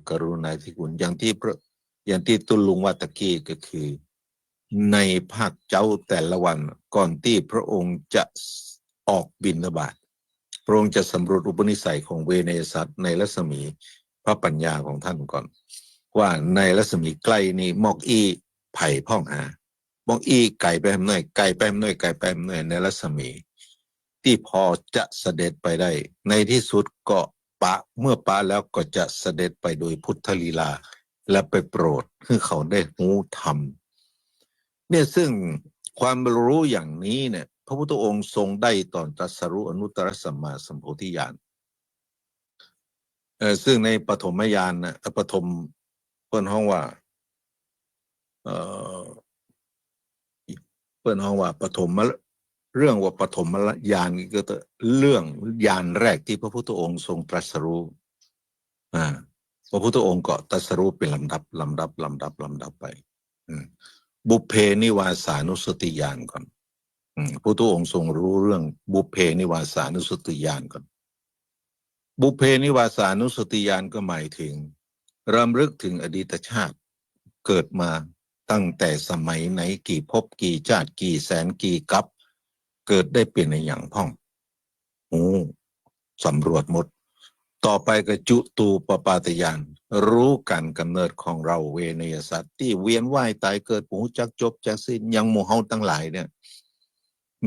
กรุณาธิคุณอย่างที่ตุลุงว่าตะกี้ก็คือในภาคเจ้าแต่ละวันก่อนที่พระองค์จะออกบิณฑบาตพระองค์จะสำรวจอุปนิสัยของเวเนยสัตว์ในรัศมีพระปัญญาของท่านก่อนว่าในรัศมีใกล้นี้มอกอีไผ่พ่องหามอกอีไก่ไปหน่อยไก่ไปหน่อยไก่ไปหน่อยในรัศมีที่พอจะเสด็จไปได้ในที่สุดก็เมื่อปะแล้วก็จะเสด็จไปโดยพุทธลีลาและไปโปรดให้เขาได้หูธรรมเนี่ยซึ่งความรู้อย่างนี้เนี่ยพระพุทธองค์ทรงได้ตอนตรัสรู้อนุตตรสัมมาสัมโพธิญาณซึ่งในปฐมญาณนะปฐมเปิ้นห้องว่าเปิ้นห้องว่าปฐมเรื่องว่าปฐมญาณก็เรื่องญาณแรกที่พระพุทธองค์ทรงตรัสรู้พระพุทธองค์ก็ตรัสรู้เป็นลำดับไปบุพเพนิวาสานุสติญาณก่อนพระพุทธองค์ทรงรู้เรื่องบุพเพนิวาสานุสติญาณก่อนบุพเพนิวาสานุสติญาณก็หมายถึงรำลึกถึงอดีตชาติเกิดมาตั้งแต่สมัยไหนกี่ภพกี่ชาติกี่แสนกี่กัปเกิดได้เป็นในอย่างพ่องสำรวจหมดต่อไปก็จุตูปปาตญาณรู้การกำเนิดของเราเวนยสัตว์ที่เวียนว่ายตายเกิดหูจักจบจักสิ้นยังหมู่เฮาทั้งหลายเนี่ย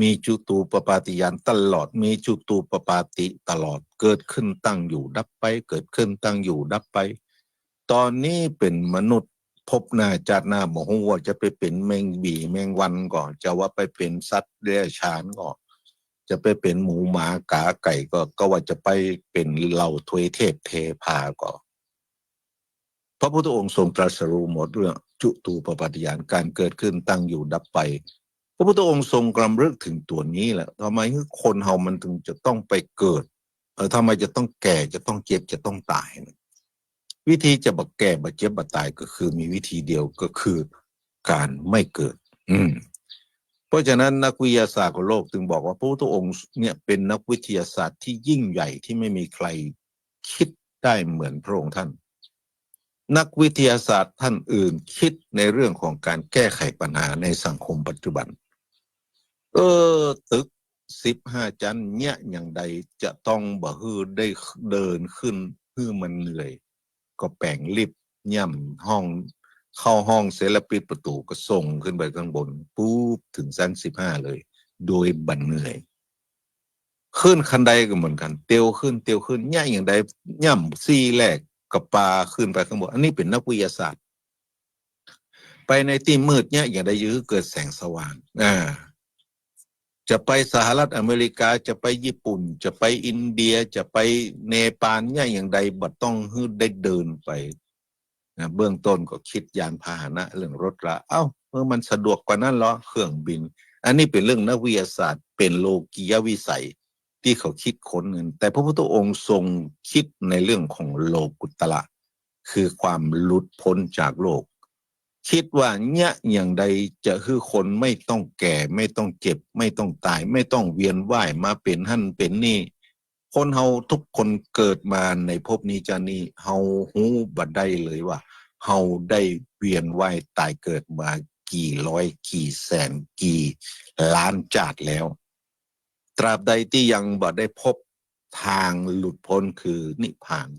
มีจุตูปปาติญาณตลอดมีจุตูปปาติตลอดเกิดขึ้นตั้งอยู่ดับไปเกิดขึ้นตั้งอยู่ดับไปตอนนี้เป็นมนุษย์พบหน้าจัดหน้าบอกว่าจะไปเป็นแมงบีแมงวันก่อนจะว่าไปเป็นสัตว์เดรัจฉานก่อนจะไปเป็นหมูหมากาไก่ก็ว่าจะไปเป็นเหล่าทวยเทพเทพาก่อนพระพุทธองค์ทรงตรัสรู้หมดเรื่องจุตูปปาติญาณการเกิดขึ้นตั้งอยู่ดับไปพระพุทธองค์ทรงกำลึกถึงตัวนี้แหละทำไมคนเฮามันถึงจะต้องไปเกิดทำไมจะต้องแก่จะต้องเจ็บจะต้องตายวิธีจะบักแก่บักเจ็บบักตายก็คือมีวิธีเดียวก็คือการไม่เกิดเพราะฉะนั้นนักวิทยาศาสตร์ของโลกจึงบอกว่าพระพุทธองค์เนี่ยเป็นนักวิทยาศาสตร์ที่ยิ่งใหญ่ที่ไม่มีใครคิดได้เหมือนพระองค์ท่านนักวิทยาศาสตร์ท่านอื่นคิดในเรื่องของการแก้ไขปัญหาในสังคมปัจจุบันตึก15 ชั้นเนี่ยอย่างใดจะต้องบ่ฮือได้เดินขึ้นฮือมันเหนื่อยก็แปลงลิฟต์ย่ำห้องเข้าห้องเสร็จแล้วปิดประตูก็ส่งขึ้นไปข้างบนปุ๊บถึงชั้น15เลยโดยบันเหนื่อยขึ้นคันใดก็เหมือนกันเตียวขึ้นเนี่ยอย่างใดย่ำซี่แรกกับปลาขึ้นไปข้างบนอันนี้เป็นนักวิทยาศาสตร์ไปในที่มืดเนี่ยอย่างใดยื้อเกิดแสงสว่างจะไปสหรัฐอเมริกาจะไปญี่ปุ่นจะไปอินเดียจะไปเนปาลเนี่ยอย่างใดบัดต้องได้เดินไปเบื้องต้นก็คิดยานพาหนะเรื่องรถละเมื่อมันสะดวกกว่านั้นเหรอเครื่องบินอันนี้เป็นเรื่องนักวิทยาศาสตร์เป็นโลกียวิสัยที่เขาคิดค้นเงินแต่พระพุทธองค์ทรงคิดในเรื่องของโลกุตระคือความหลุดพ้นจากโลกคิดว่าเนี่ยอย่างใดจะคือคนไม่ต้องแก่ไม่ต้องเจ็บไม่ต้องตายไม่ต้องเวียนว่ายมาเป็นหั่นเป็นนี่คนเฮาทุกคนเกิดมาในภพนี้จะนี่เฮาหูบัดได้เลยว่าเฮาได้เวียนว่ายตายเกิดมากี่ร้อยกี่แสนกี่ล้านชาติแล้วตราบใดที่ยังบ่ได้พบทางหลุดพ้นคือนิพพาน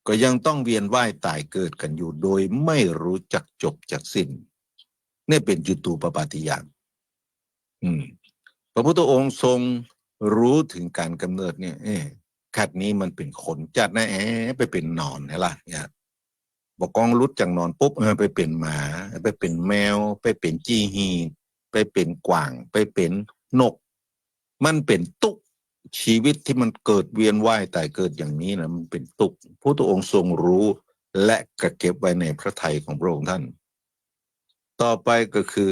ก็ยังต้องเวียนว่ายตายเกิดกันอยู่โดยไม่รู้จักจบจักสิ้นนี่เป็นจุตูปปาติญาณพระพุทธองค์ทรงรู้ถึงการกำเนิดเนี่ยขัดนี้มันเป็นคนจัดนะไปเป็นนอนใช่ล่ะเนี่ยบอกกองรุดจากนอนปุ๊บไปเป็นหมาไปเป็นแมวไปเป็นจี้ฮีไปเป็นกวางไปเป็นนกมันเป็นตุ๊กชีวิตที่มันเกิดเวียนว่ายตายเกิดอย่างนี้นะมันเป็นตุกพระพุทธองค์ทรงรู้และกระเก็บไว้ในพระทัยของพระองค์ท่านต่อไปก็คือ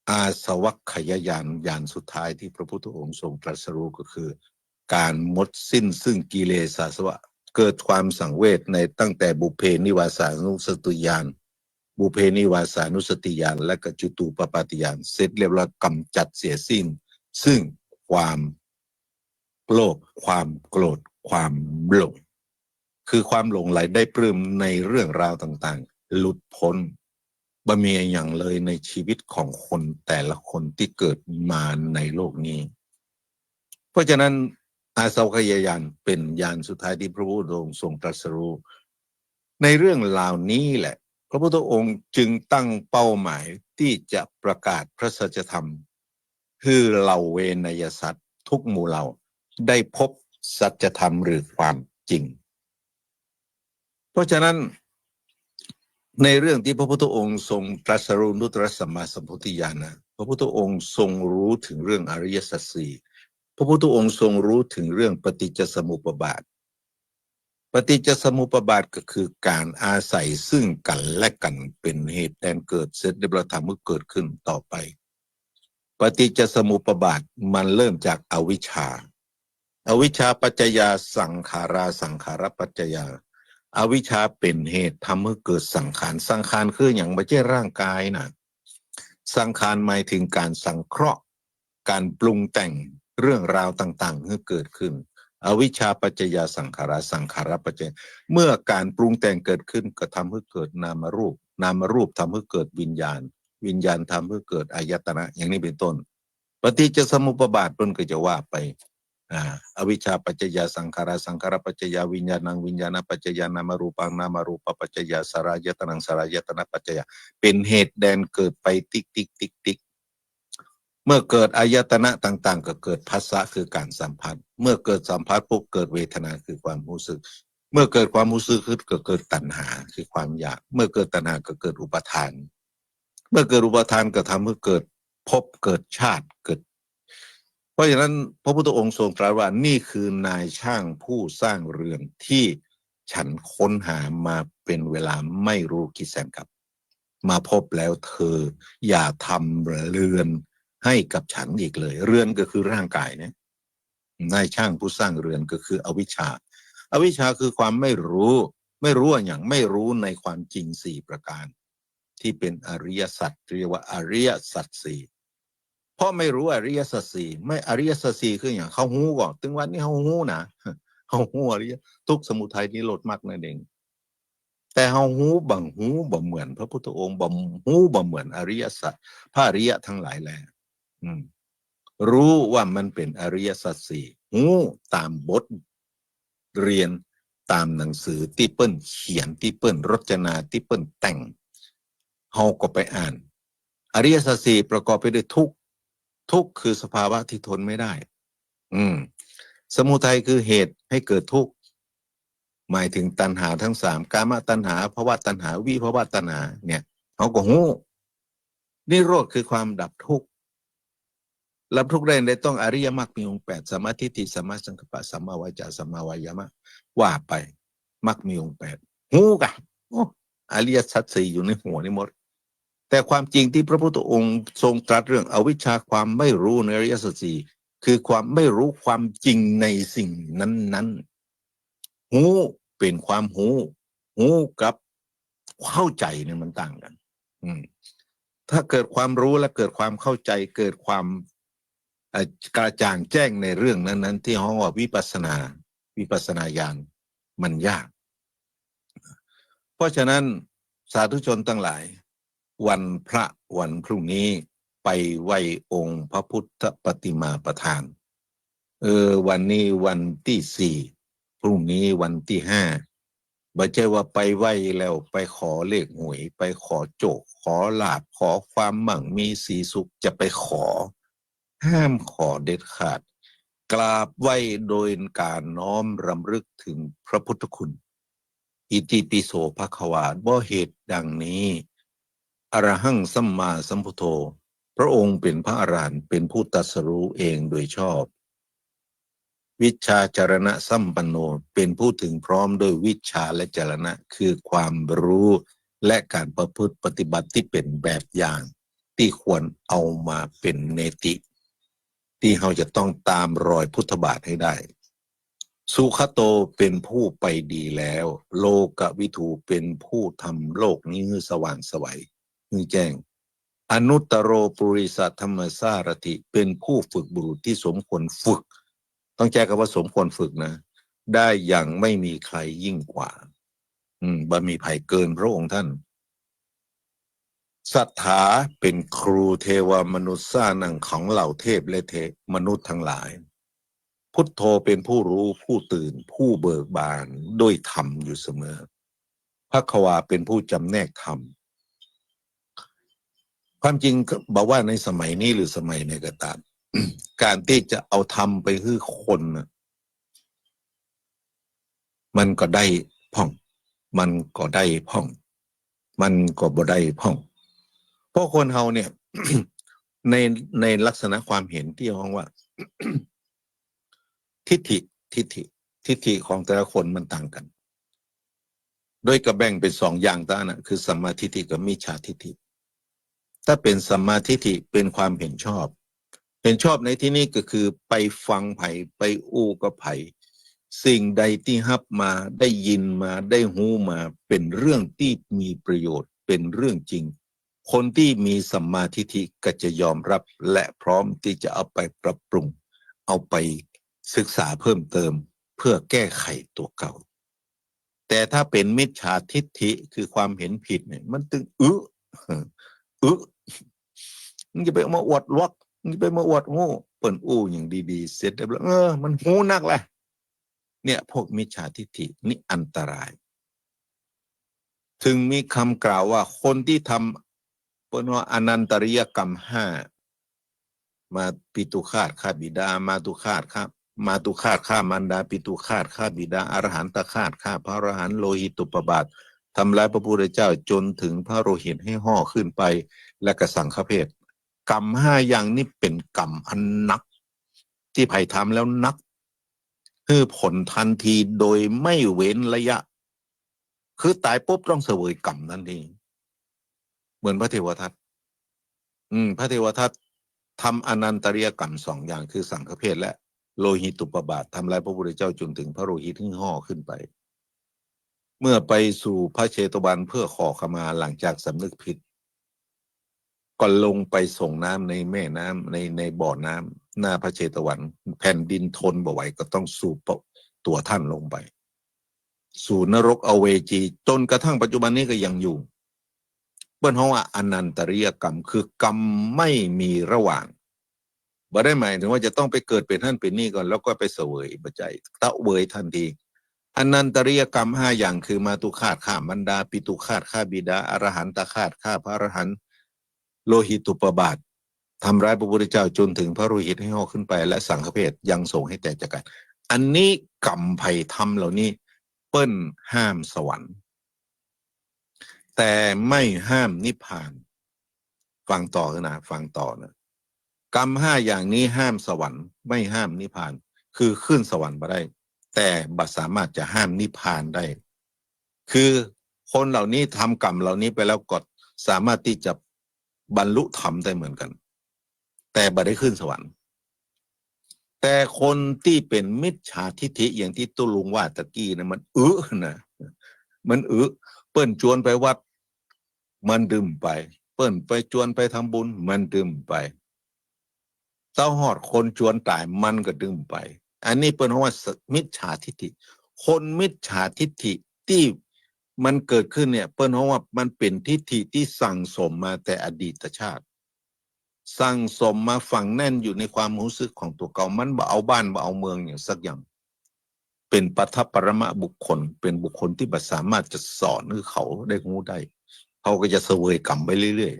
อาสวัคคยญาณสุดท้ายที่พระพุทธองค์ทรงตรัสรู้ก็คือการหมดสิ้นซึ่งกิเลสอาสวะเกิดความสังเวชในตั้งแต่บุพเพนิวาสานุสติญาณบุพเพนิวาสานุสติญาณและก็จุตูปปาติญาณเสร็จเรียบร้อยกำจัดเสียสิ้นซึ่งความโลภความโกรธความหลง คือความหลงไหลได้ปลื้มในเรื่องราวต่างๆหลุดพ้นบ่มีอย่างเลยในชีวิตของคนแต่ละคนที่เกิดมาในโลกนี้เพราะฉะนั้นอาสวัคยายานเป็นยานสุดท้ายที่พระพุทธองค์ทรงตรัสรู้ในเรื่องราวนี้แหละพระพุทธองค์จึงตั้งเป้าหมายที่จะประกาศพระสัจธรรมคือเหล่าเวนยสัตว์ทุกหมู่เหล่าได้พบสัจธรรมหรือความจริงเพราะฉะนั้นในเรื่องที่พระพุทธองค์ทรงตรัสรู้นุตตรสัมมาสัมพุทธญาณนะพระพุทธองค์ทรงรู้ถึงเรื่องอริยสัจสี่พระพุทธองค์ทรงรู้ถึงเรื่องปฏิจจสมุปบาทปฏิจจสมุปบาทก็คือการอาศัยซึ่งกันและกันเป็นเหตุแดนเกิดเสร็จในประธรรมเมื่อเกิดขึ้นต่อไปปฏิจจสมุปบาทมันเริ่มจากอวิชชาอวิชชาปัจจยาสังขาราสังขารปัจจยาอวิชชาเป็นเหตุทำให้เกิดสังขารสังขารคืออย่างไม่ใช่ร่างกายนะสังขารหมายถึงการสังเคราะห์การปรุงแต่งเรื่องราวต่างๆให้เกิดขึ้นอวิชชาปัจจยาสังขาราสังขารปัจจยาเมื่อการปรุงแต่งเกิดขึ้นก็ทำให้เกิดนามรูปนามรูปทำให้เกิดวิญญาณวิญญาณทำให้เกิดอายตนะอย่างนี้เป็นต้นปฏิจจสมุปบาทเพิ่นก็จะว่าไปอวิชชาปัจจยาสังขาราสังขารปัจจยาวิญญาณังวิญญาณปัจจยานามรูปังนามรูปปัจจยาสลายตนังสลายตนะปัจจยาเป็นเหตุแดนเกิดไปติ๊กติ๊กติ๊กติ๊กเมื่อเกิดอายตนะต่างๆก็เกิดภัสสะคือการสัมผัสเมื่อเกิดสัมผัสปุ๊บเกิดเวทนาคือความรู้สึกเมื่อเกิดความรู้สึกขึ้นก็เกิดตัณหาคือความอยากเมื่อเกิดตัณหาก็เกิดอุปทานเมื่อเกิดอุปทานก็ทำให้เกิดภพเกิดชาติเกิดเพราะฉะนั้นพระพุทธองค์ทรงตรัสว่านี่คือนายช่างผู้สร้างเรือนที่ฉันค้นหามาเป็นเวลาไม่รู้กี่แสนกับมาพบแล้วเธออย่าทำเรือนให้กับฉันอีกเลยเรือนก็คือร่างกายเนี่ยนายช่างผู้สร้างเรือนก็คืออวิชชาอวิชชาคือความไม่รู้ไม่รู้อย่างไม่รู้ในความจริงสี่ประการที่เป็นอริยสัจเรียกว่าอริยสัจสี่เพราะไม่รู้อริยสัจสี่ไม่อริยสัจสี่คืออย่างเขาหูก่อนถึงวันนี้เขาหูนะเขาหูอริยทุกสมุทัยนิโรธมรรคนั่นเองแต่เขาหูบังหูบ่เหมือนพระพุทธองค์บ่หูบ่เหมือนอริยสัจพระอริยทั้งหลายแลรู้ว่ามันเป็นอริยสัจสี่หูตามบทเรียนตามหนังสือที่เปิ้นเขียนที่เปิ้นรจนาที่เปิ้นแต่งเฮาก็ไปอ่านอริยสัจสี่ประกอบไปด้วยทุกข์ทุกข์คือสภาวะที่ทนไม่ได้สมุทัยคือเหตุให้เกิดทุกข์หมายถึงตัณหาทั้งสามกามตัณหาภวตัณหาวิภวตัณหาเนี่ยเขาก็หูนิโรธคือความดับทุกข์รับทุกข์ได้ต้องอริยมรรคมีองค์แปดสัมมาทิฏฐิสัมมาสังกัปปะสัมมาวาจาสัมมาวายามะว่าไปมรรคมีองค์แปดหูกะอริยสัจสี่อยู่ในหัวนี่หมดแต่ความจริงที่พระพุทธองค์ทรงตรัสเรื่องอวิชชาความไม่รู้ในอริยสัจสี่คือความไม่รู้ความจริงในสิ่งนั้นๆหูเป็นความหูกับเข้าใจเนี่ยมันต่างกันถ้าเกิดความรู้และเกิดความเข้าใจเกิดความกระจ่างแจ้งในเรื่องนั้นๆที่ห้องว่าวิปัสสนาญาณมันยากเพราะฉะนั้นสาธุชนทั้งหลายวันพระวันพรุ่งนี้ไปไหว้องค์พระพุทธปฏิมาประธานวันนี้วันที่สี่พรุ่งนี้วันที่ห้าไม่ใช่ว่าไปไหว้แล้วไปขอเลขหวยไปขอโจกขอลาภขอความมั่งมีสีสุขจะไปขอห้ามขอเด็ดขาดกราบไหว้โดยการน้อมรำลึกถึงพระพุทธคุณอิติปิโสภควาบ่เหตุดังนี้อรหังสัมมาสัมพุทโธพระองค์เป็นพระอรหันต์เป็นผู้ตรัสรู้เองโดยชอบวิชาจรณะสัมปันโนเป็นผู้ถึงพร้อมด้วยวิชาและจรณะคือความรู้และการประพฤติปฏิบัติที่เป็นแบบอย่างที่ควรเอามาเป็นเนติที่เราจะต้องตามรอยพุทธบาทให้ได้สุขโตเป็นผู้ไปดีแล้วโลกวิถูเป็นผู้ทำโลกนี้ให้สว่างไสวให้แจ้งอนุตตโรปุริสธรรมสารถิเป็นผู้ฝึกบุรุษที่สมควรฝึกต้องแจ้งคำว่าสมควรฝึกนะ ได้อย่างไม่มีใครยิ่งกว่าบ่มีภัยเกินพระองค์ท่านศรัทธาเป็นครูเทวมนุษย์สร้างนังของเหล่าเทพและมนุษย์ทั้งหลายพุทโธเป็นผู้รู้ผู้ตื่นผู้เบิกบานด้วยธรรมอยู่เสมอภควาเป็นผู้จำแนกธรรมความจริงบอกว่าในสมัยนี้หรือสมัยไหนก็ตาม การที่จะเอาธรรมไปให้คนนะมันก็ได้พ่องมันก็ได้พ่องมันก็บ่ได้พ่องเพราะคนเฮาเนี่ย ในในลักษณะความเห็นที่ห้องว่า ทิฏฐิทิฏฐิของแต่ละคนมันต่างกันโดยกระแบ่งเป็นสองอย่างต่างนะคือสัมมาทิฏฐิกับมิจฉาทิฏฐิถ้าเป็นสัมมาทิฏฐิเป็นความเห็นชอบเห็นชอบในที่นี้ก็คือไปฟังไผ่ไปอู้กับไผ่สิ่งใดที่ฮับมาได้ยินมาได้หูมาเป็นเรื่องที่มีประโยชน์เป็นเรื่องจริงคนที่มีสัมมาทิฏฐิก็จะยอมรับและพร้อมที่จะเอาไปปรับปรุงเอาไปศึกษาเพิ่มเติมเพื่อแก้ไขตัวเก่าแต่ถ้าเป็นมิจฉาทิฏฐิคือความเห็นผิดเนี่ยมันตึงมึงจะไปมาอวดวักมึงจะไปมาอวดโง่เปิ่นอู้อย่างดีๆเสร็จแล้วมันหูนักแหละเนี่ยพวกมิจฉาทิฏฐินี่อันตรายถึงมีคำกล่าวว่าคนที่ทำเป็นว่าอนันตริยกรรมห้ามาปิตุฆาตฆ่าบิดามาตุฆาตครับมาตุฆาตฆ่ามารดาปิตุฆาตฆ่าบิดาอรหันตฆาตฆ่าพระอรหันต์โลหิตุปบาททำร้ายพระพุทธเจ้าจนถึงพระโลหิตให้ห่อขึ้นไปและกระสังฆเพศกรรมห้าอย่างนี้เป็นกรรมอันนักที่ไผ่ทำแล้วนักคือผลทันทีโดยไม่เว้นระยะคือตายปุ๊บต้องเสวยกรรมทันทีเหมือนพระเทวทัตพระเทวทัตทำอนันตริยกรรมสองอย่างคือสังฆเพศและโลหิตุปบาททำลายพระพุทธเจ้าจนถึงพระโลหิตที่ห่อขึ้นไปเมื่อไปสู่พระเชตวันเพื่อขอขมาหลังจากสำนึกผิดก็ลงไปส่งน้ำในแม่น้ำในบ่อน้ำหน้าพระเชตวันแผ่นดินทนบ่ไหวก็ต้องสูบตัวท่านลงไปสู่นรกอเวจีจนกระทั่งปัจจุบันนี้ก็ยังอยู่เปิ้นฮ้องว่าอนันตริยกรรมคือกรรมไม่มีระหว่างบ่ได้หมายถึงว่าจะต้องไปเกิดเป็นท่านเป็นนี่ก่อนแล้วก็ไปเสวยปัจจัยตะเวยทันทีอนันตริยกรรมห้าอย่างคือมาตุฆาตฆ่ามารดาปิตุฆาตฆ่าบิดาอรหันตฆาตฆ่าพระอรหันต์โลหิตุปบาททำร้ายพระพุทธเจ้าจนถึงพระโลหิตให้ห่อขึ้นไปและสังฆเพศยังส่งให้แตกจากกันอันนี้กรรมภัยธรรมเหล่านี้เปิ้นห้ามสวรรค์แต่ไม่ห้ามนิพพานฟังต่อนะฟังต่อนะกรรมห้าอย่างนี้ห้ามสวรรค์ไม่ห้ามนิพพานคือขึ้นสวรรค์มาได้แต่บัดสามารถจะห้ามนิพพานได้คือคนเหล่านี้ทำกรรมเหล่านี้ไปแล้วก็สามารถที่จะบรรลุธรรมได้เหมือนกันแต่บัดได้ขึ้นสวรรค์แต่คนที่เป็นมิจฉาทิฐิอย่างที่ตุลุงว่าตะกี้นะมันนะมันเปิ้นจวนไปวัดมันดื่มไปเปิ้นไปจวนไปทำบุญมันดื่มไปเต้าหอดคนจวนตายมันก็ดื่มไปอันนี้เปิ้นว่ามิจฉาทิฐิคนมิจฉาทิฐิที่มันเกิดขึ้นเนี่ยเปิ้นว่ามันเป็นทิฐิที่สั่งสมมาแต่อดีตชาติสั่งสมมาฝังแน่นอยู่ในความรู้สึกของตัวเก่ามันบ่เอาบ้านบ่เอาเมืองอย่างสักอย่างเป็นปัทภปรมะบุคคลเป็นบุคคลที่บ่สามารถจะสอนให้เขาได้รู้ได้เขาก็จะเสวยกรรมไปเรื่อย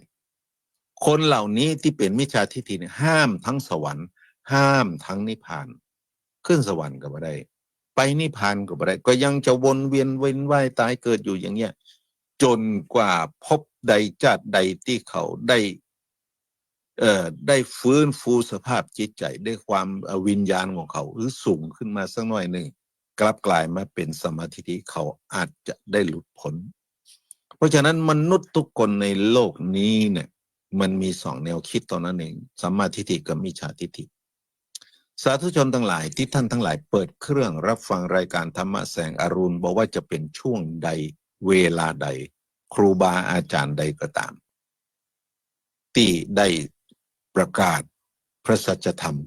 ๆคนเหล่านี้ที่เป็นมิจฉาทิฏฐิเนี่ยห้ามทั้งสวรรค์ห้ามทั้งนิพพานขึ้นสวรรค์ก็บ่ได้ไปนิพพานก็บ่ได้ก็ยังจะวนเวียนเวียนว่ายตายเกิดอยู่อย่างเงี้ยจนกว่าพบใดชาติใดที่เขาได้ฟื้นฟูสภาพจิตใจด้วยความวิญญาณของเขาหรือสูงขึ้นมาสักหน่อยหนึ่งกลับกลายมาเป็นสมาธิที่เขาอาจจะได้หลุดพ้นเพราะฉะนั้นมนุษย์ทุกคนในโลกนี้เนี่ยมันมีสองแนวคิดตอนนั้นเองสัมมาทิฏฐิกับมิจฉาทิฏฐิสาธุชนทั้งหลายที่ท่านทั้งหลายเปิดเครื่องรับฟังรายการธรรมะแสงอรุณบอกว่าจะเป็นช่วงใดเวลาใดครูบาอาจารย์ใดก็ตามที่ได้ประกาศพระสัจธรรม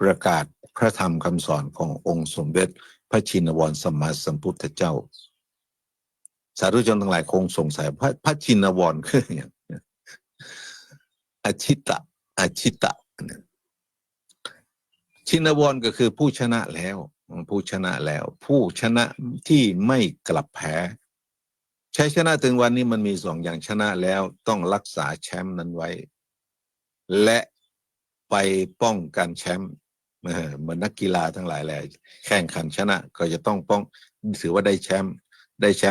ประกาศพระธรรมคำสอนขององค์สมเด็จ พระชินวรสัมมาสัมพุทธเจ้าสาธุชนทั้งหลายคงสงสัยพระชินวรคืออย่างอชิตะอชิตะชินวรก็คือผู้ชนะแล้วผู้ชนะแล้วผู้ชนะที่ไม่กลับแพ้ชัยชนะถึงวันนี้มันมีสองอย่างชนะแล้วต้องรักษาแชมป์นั้นไว้และไปป้องกันแชมป์เหมือนนักกีฬาทั้งหลายแหละแข่งขันชนะก็จะต้องป้องถือว่าได้แชมป์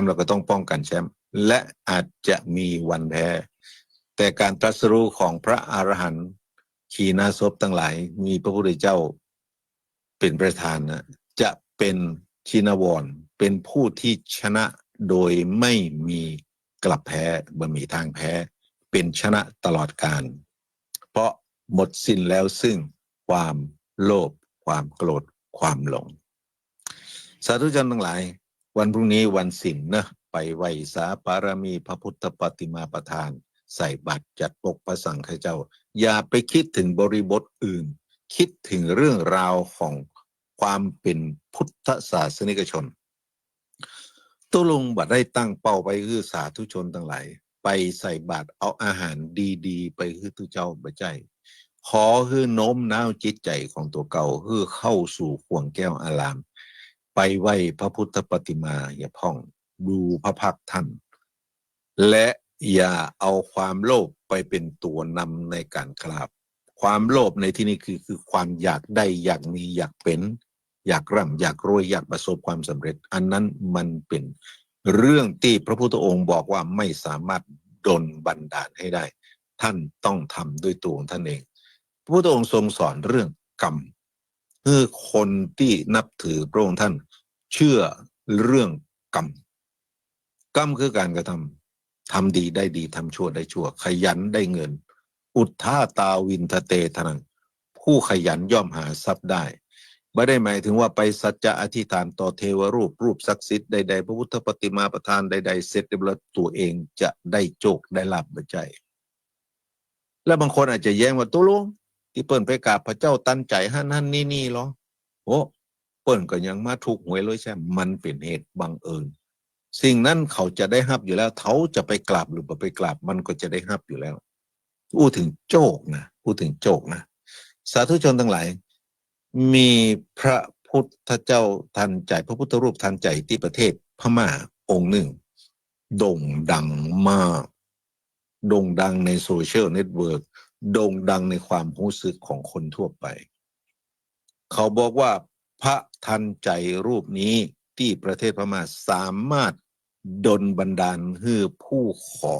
เราก็ต้องป้องกันแชมป์และอาจจะมีวันแพ้แต่การตรัสรู้ของพระอรหันต์ขีณาสพทั้งหลายมีพระพุทธเจ้าเป็นประธานนะจะเป็นชินวรเป็นผู้ที่ชนะโดยไม่มีกลับแพ้บ่มีทางแพ้เป็นชนะตลอดกาลเพราะหมดสิ้นแล้วซึ่งความโลภความโกรธความหลงสาธุชนทั้งหลายวันพรุ่งนี้วันศีลนะไปไหว้สาปารมีพระพุทธปฏิมาประธานใส่บาตรจัดปกพระสังฆเจ้าอย่าไปคิดถึงบริบทอื่นคิดถึงเรื่องราวของความเป็นพุทธศาสนิกชนตุลุงบัดได้ตั้งเป้าไปคือสาธุชนทั้งหลายไปใส่บาตรเอาอาหารดีๆไปคือตุเจ้าบะใจขอคือโน้มน้าวจิตใจของตัวเก่าคือเข้าสู่ข่วงแก้วอารามไปไหว้พระพุทธปฏิมาอย่าพ่องดูพระพักท่านและอย่าเอาความโลภไปเป็นตัวนำในการกราบความโลภในที่นี้คือความอยากได้อยากมีอยากเป็นอยากร่ำอยากรวยอยากประสบความสำเร็จอันนั้นมันเป็นเรื่องที่พระพุทธองค์บอกว่าไม่สามารถดลบันดาลให้ได้ท่านต้องทำด้วยตัวของท่านเองพระพุทธองค์ทรงสอนเรื่องกรรมคือคนที่นับถือพระองค์ท่านเชื่อเรื่องกรรมคือการกระทำดีได้ดีทำชั่วได้ชั่วขยันได้เงินอุทธาตาวินทเตทนังผู้ขยันย่อมหาทรัพย์ได้ไม่ได้หมายถึงว่าไปสัจจะอธิษฐานต่อเทวรูปศักดิ์สิทธิ์ใดๆพระพุทธปฏิมาประธานใดๆเสร็จเรียบร้อยตัวเองจะได้โชคได้ลาภใจและบางคนอาจจะแย้งว่าตุลุงที่เปิ้นไปกราบพระเจ้าตันใจหั่นนี่หรอโอ้เปิ้นก็ยังมาถูกหวยเลยใช่มันเป็นเหตุบังเอิญสิ่งนั้นเขาจะได้รับอยู่แล้วเขาจะไปกราบหรือไม่ไปกราบมันก็จะได้รับอยู่แล้วพูดถึงโชคนะสาธุชนทั้งหลายมีพระพุทธเจ้าทันใจพระพุทธรูปทันใจที่ประเทศพม่าองค์หนึ่งโด่งดังมากโด่งดังในโซเชียลเน็ตเวิร์กโด่งดังในความรู้สึกของคนทั่วไปเขาบอกว่าพระทันใจรูปนี้ที่ประเทศพม่าสามารถดลบันดาลให้ผู้ขอ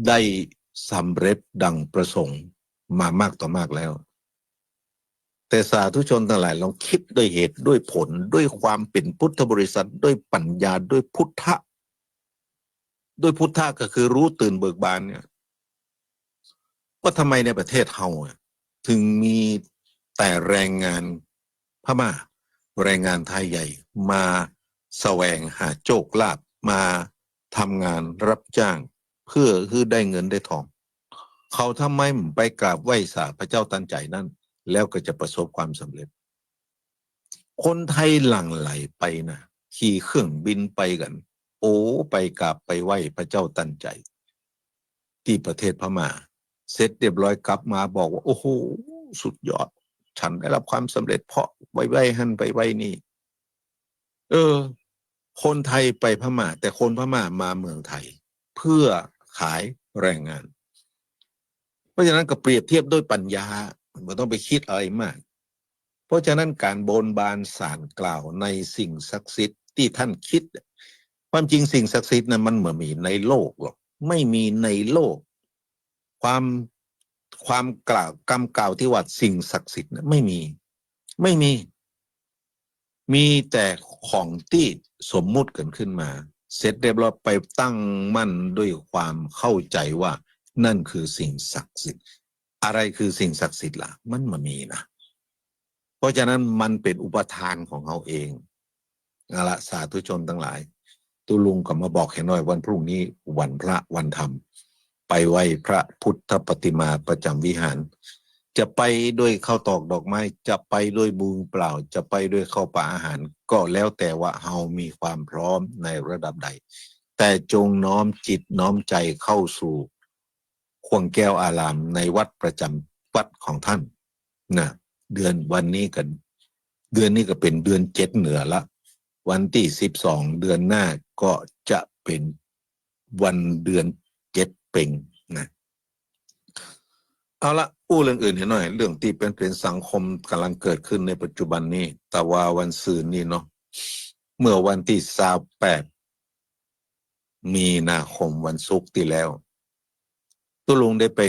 ได้สำเร็จดังประสงค์มามากต่อมากแล้วแต่สาธุชนทั้งหลายลองคิดด้วยเหตุด้วยผลด้วยความเป็นพุทธบริษัทด้วยปัญญาด้วยพุทธะก็คือรู้ตื่นเบิกบานเนี่ยว่าทำไมในประเทศเฮาถึงมีแต่แรงงานพม่าแรงงานไทยใหญ่มาแสวงหาโชคลาภมาทำงานรับจ้างเพื่อได้เงินได้ทองเขาทำไมไปกราบไหว้ศาลพระเจ้าตันใจนั่นแล้วก็จะประสบความสำเร็จคนไทยหลั่งไหลไปนะขี่เครื่องบินไปกันโอ้ไปกราบไปไหว้พระเจ้าตันใจที่ประเทศพม่าเสร็จเรียบร้อยกลับมาบอกว่าโอ้โหสุดยอดฉันได้รับความสำเร็จเพราะไหว้หั่นไปไหว้นี่คนไทยไปพม่าแต่คนพม่ามาเมืองไทยเพื่อขายแรงงานเพราะฉะนั้นก็เปรียบเทียบด้วยปัญญาไม่ต้องไปคิดอะไรมากเพราะฉะนั้นการบนบานสารกล่าวในสิ่งศักดิ์สิทธิ์ที่ท่านคิดความจริงสิ่งศักดิ์สิทธิ์นั้นมันไม่มีในโลกหรอกไม่มีในโลกความกล่าวกล่าวที่ว่าสิ่งศักดิ์สิทธิ์ไม่มีแต่ของที่สมมุติกันขึ้นมาเสร็จเรียบร้อยไปตั้งมั่นด้วยความเข้าใจว่านั่นคือสิ่งศักดิ์สิทธิ์อะไรคือสิ่งศักดิ์สิทธิ์ล่ะมันไม่มีนะเพราะฉะนั้นมันเป็นอุปทานของเขาเองเอาละสาธุชนทั้งหลายตุลุงก็มาบอกให้หน่อยวันพรุ่งนี้วันพระวันธรรมไปไหว้พระพุทธปฏิมาประจำวิหาร จะไปด้วยข้าวตอกดอกไม้จะไปด้วยมือเปล่าจะไปด้วยข้าวปลาอาหารก็แล้วแต่ว่าเฮามีความพร้อมในระดับใดแต่จงน้อมจิตน้อมใจเข้าสู่ควงแก้วอารามในวัดประจำวัดของท่านนะเดือนวันนี้กันเดือนนี้ก็เป็นเดือน7เหนือละวันที่12เดือนหน้าก็จะเป็นวันเดือน7เป่งนะเอาละอู้เรื่องอื่นหน่อยเรื่องที่เป็นสังคมกำลังเกิดขึ้นในปัจจุบันนี้แต่ว่าวันศุกร์นี้เนาะเมื่อวันที่28มีนาคมวันศุกร์ที่แล้วตุลุงได้ไป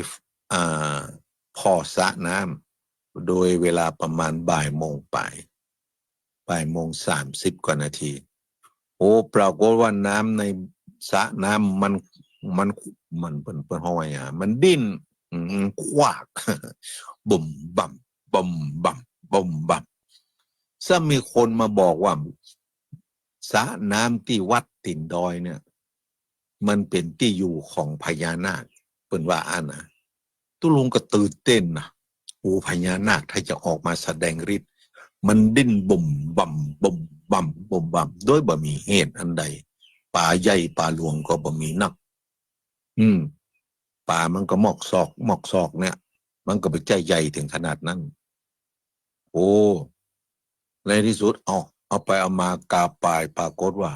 อ่าพอสระน้ำโดยเวลาประมาณบ่ายโมง 30กว่านาทีโอ้ปรากฏว่าน้ำในสระน้ำมันมันเป็นห้อยมันดิ้นควักบุ่มบ่ำบ่มบ่ำบ่มบ่ำถ้ามีคนมาบอกว่าสระน้ำที่วัดติ่นดอยเนี่ยมันเป็นที่อยู่ของพญานาคเป็นว่าอ่านนะตุลุงก็ตื่นเต้นนะโอ้พญานาคถ้าจะออกมาแสดงฤทธิ์มันดิ้นบ่มบ่ำบ่มบ่ำบ่มบ่ำโดยบ่มีเหตุอันใดป่าใหญ่ป่าหลวงก็บ่มีนักป่ามันก็มอกซอกเนี่ยมันก็ไปใจใหญ่ถึงขนาดนั้นโอ้ในที่สุดเอาไปเอามากาปายปรากฏว่า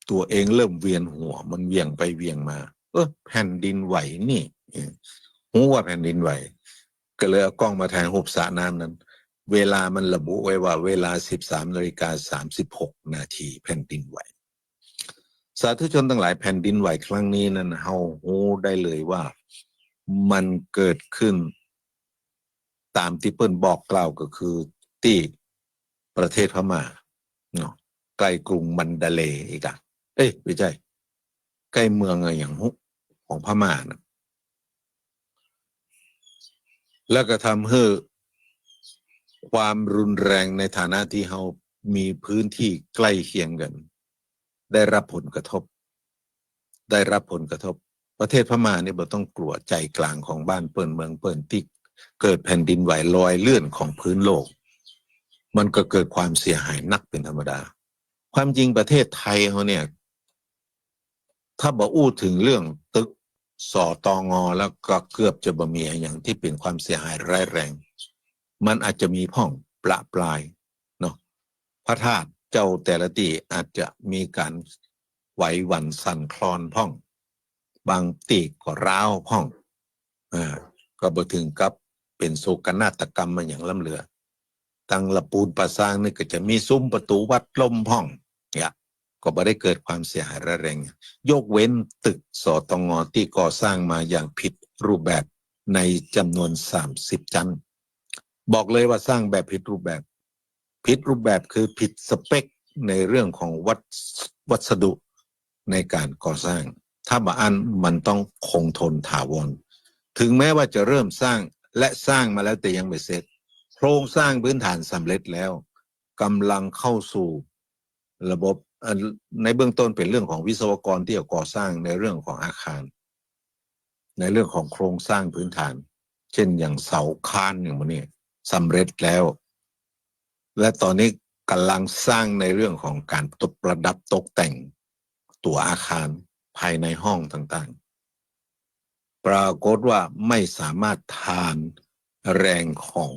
ตัวเองเริ่มเวียนหัวมันเวียงไปเวียงมาแผ่นดินไหวนี่หูว่าแผ่นดินไหวก็เลยเอากล้องมาถ่ายรูปสระน้ำนั้นเวลามันระบุไว้ว่าเวลา 13:36 นาทีแผ่นดินไหวสาธุชนทั้งหลายแผ่นดินไหวครั้งนี้นั้นเฮาหูได้เลยว่ามันเกิดขึ้นตามที่เปิ้นบอกกล่าวก็คือที่ประเทศพม่าเนาะใกล้กรุงมันดาเลย์อีกอะไม่ใช่ใกล้เมืองอะไรอย่างของพม่านะแล้วก็ทำให้ความรุนแรงในฐานะที่เรามีพื้นที่ใกล้เคียงกันได้รับผลกระทบประเทศพม่านี่บ่ต้องกลัวใจกลางของบ้านเปิ้นเมืองเปิ้นที่เกิดแผ่นดินไหวลอยเลื่อนของพื้นโลกมันก็เกิดความเสียหายนักเป็นธรรมดาความจริงประเทศไทยเขาเนี่ยถ้าบ่อู้ถึงเรื่องตึกสตงแล้วก็เกือบจะบ่มีอย่างที่เป็นความเสียหายร้ายแรงมันอาจจะมีพ่องประปรายเนาะพระธาตุเจ้าแต่ละที่อาจจะมีการไหวหวั่นสั่นคลอนพ่องบางตีก็ร้าวพ่องก็บ่ถึงกับเป็นโศกนาฏกรรมมาอย่างล้ำเหลือตั้งละปูนประสร้างนี่ก็จะมีซุ้มประตูวัดลมพ่องเนี่ยก็บ่ได้เกิดความเสียหายร้ายแรงยกเว้นตึกสตงที่ก่อสร้างมาอย่างผิดรูปแบบในจำนวน30ชั้นบอกเลยว่าสร้างแบบผิดรูปแบบคือผิดสเปคในเรื่องของวัสดุในการก่อสร้างถ้ามาอันมันต้องคงทนถาวรถึงแม้ว่าจะเริ่มสร้างและสร้างมาแล้วแต่ยังไม่เสร็จโครงสร้างพื้นฐานสำเร็จแล้วกำลังเข้าสู่ระบบในเบื้องต้นเป็นเรื่องของวิศวกรที่จะก่อสร้างในเรื่องของอาคารในเรื่องของโครงสร้างพื้นฐานเช่นอย่างเสาคานอย่างนี้สำเร็จแล้วและตอนนี้กำลังสร้างในเรื่องของการตกประดับตกแต่งตัวอาคารภายในห้องต่างๆปรากฏว่าไม่สามารถทานแรงของ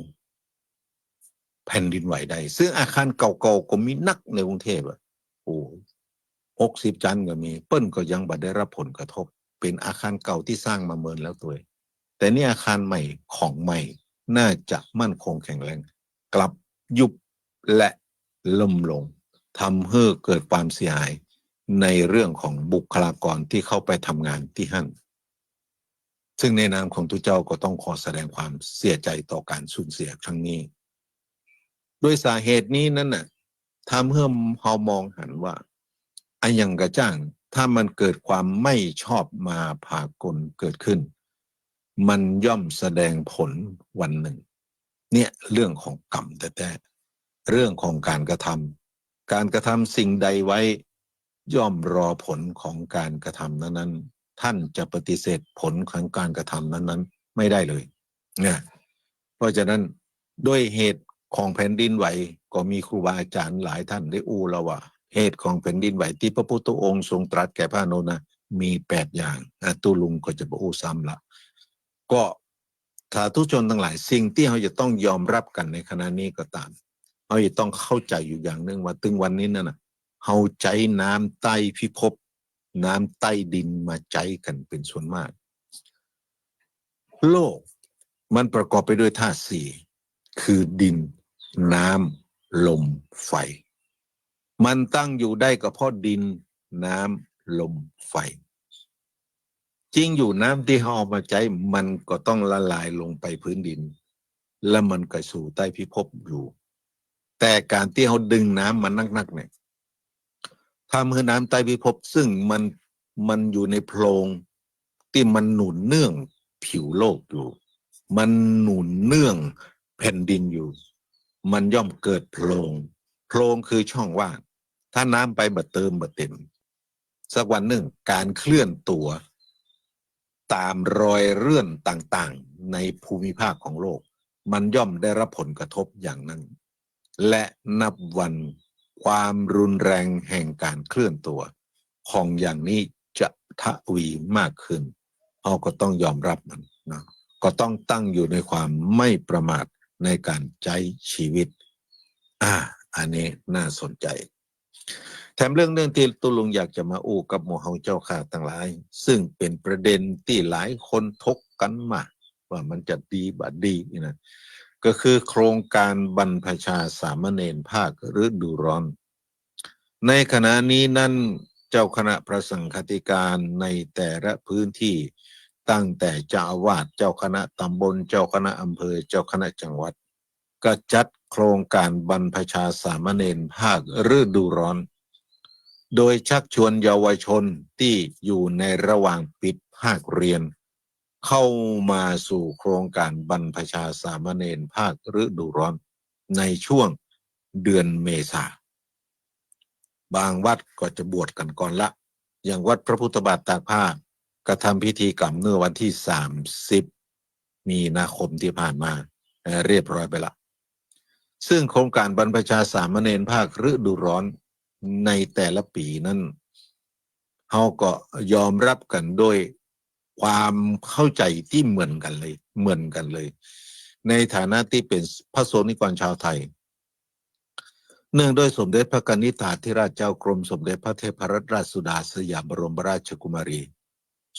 แผ่นดินไหวได้ซึ่งอาคารเก่าๆก็มีนักในกรุงเทพ60 ชั้นก็มีเปิ้นก็ยังบ่ได้รับผลกระทบเป็นอาคารเก่าที่สร้างมาเมินแล้วตัวแต่นี่อาคารใหม่ของใหม่น่าจะมั่นคงแข็งแรงกลับยุบและล่มลงทำให้เกิดความเสียหายในเรื่องของบุคลากรที่เข้าไปทำงานที่หั่นซึ่งในนามของทุกเจ้าก็ต้องขอแสดงความเสียใจต่อการสูญเสียครั้งนี้ด้วยสาเหตุนี้นั่นน่ะทำให้เรามองหันว่าอันยังกระจ่างถ้ามันเกิดความไม่ชอบมาพากลเกิดขึ้นมันย่อมแสดงผลวันหนึ่งเนี่ยเรื่องของกรรมแต่เรื่องของการกระทำสิ่งใดไว้ย่อมรอผลของการกระทำนั้นท่านจะปฏิเสธผลของการกระทำนั้นไม่ได้เลย นะเพราะฉะนั้นด้วยเหตุของแผ่นดินไหวก็มีครูบาอาจารย์หลายท่านได้อู้แล้วว่าเหตุของแผ่นดินไหวที่พระพุทธองค์ทรงตรัสแก่พระอานนท์นะมี8 อย่างตุลุงก็จะบอกอู้ซ้ำละก็สาธุชนทั้งหลายสิ่งที่เราจะต้องยอมรับกันในขณะนี้ก็ตามเราจะต้องเข้าใจอยู่อย่างหนึ่งว่าถึงวันนี้นั่นนะเราใจน้ำใต้พิภพน้ำใต้ดินมาใจกันเป็นส่วนมากโลกมันประกอบไปด้วยธาตุสี่คือดินน้ำลมไฟมันตั้งอยู่ได้ก็เพราะดินน้ำลมไฟจริงอยู่น้ำที่เราเอามาใช้มันก็ต้องละลายลงไปพื้นดินแล้วมันก็สู่ใต้พิภพอยู่แต่การที่เราดึงน้ำมันนักๆเนี่ยทำให้น้ำใต้พิภพซึ่งมันอยู่ในโพรงที่มันหนุนเนื่องผิวโลกอยู่มันหนุนเนื่องแผ่นดินอยู่มันย่อมเกิดโพรงคือช่องว่างถ้าน้ำไปบ่เติมบ่เต็มสักวันหนึ่งการเคลื่อนตัวตามรอยเลื่อนต่างๆในภูมิภาคของโลกมันย่อมได้รับผลกระทบอย่างนั้นและนับวันความรุนแรงแห่งการเคลื่อนตัวของอย่างนี้จะทวีมากขึ้นเราก็ต้องยอมรับมันนะก็ต้องตั้งอยู่ในความไม่ประมาทในการใช้ชีวิตอันนี้น่าสนใจแถมเรื่องที่ตุลุงอยากจะมาอู้กับหมู่เฮาเจ้าข้าทั้งหลายซึ่งเป็นประเด็นที่หลายคนทกกันมาว่ามันจะดีบ่ดีนะก็คือโครงการบรรพชาสามเณรภาคฤดูร้อนในขณะนี้นั่นเจ้าคณะพระสังฆาธิการในแต่ละพื้นที่ตั้งแต่เจ้าอาวาสเจ้าคณะตำบลเจ้าคณะอำเภอเจ้าคณะจังหวัดก็จัดโครงการบรรพชาสามเณรภาคฤดูร้อนโดยชักชวนเยาวชนที่อยู่ในระหว่างปิดภาคเรียนเข้ามาสู่โครงการบรรพชาสามเณรภาคฤดูร้อนในช่วงเดือนเมษาบางวัดก็จะบวชกันก่อนละอย่างวัดพระพุทธบาทตากผ้ากระทำพิธีกรรมเมื่อวันที่30 มีนาคมที่ผ่านมาเรียบร้อยไปละซึ่งโครงการบรรพชาสามเณรภาคฤดูร้อนในแต่ละปีนั้นเขาก็ยอมรับกันโดยความเข้าใจที่เหมือนกันเลยในฐานะที่เป็นพระสงฆ์นิกรชาวไทยเนื่องด้วยสมเด็จพระกนิษฐาธิราชเจ้ากรมสมเด็จพระเทพรัตนราชสุดาสยามบรมราชกุมารี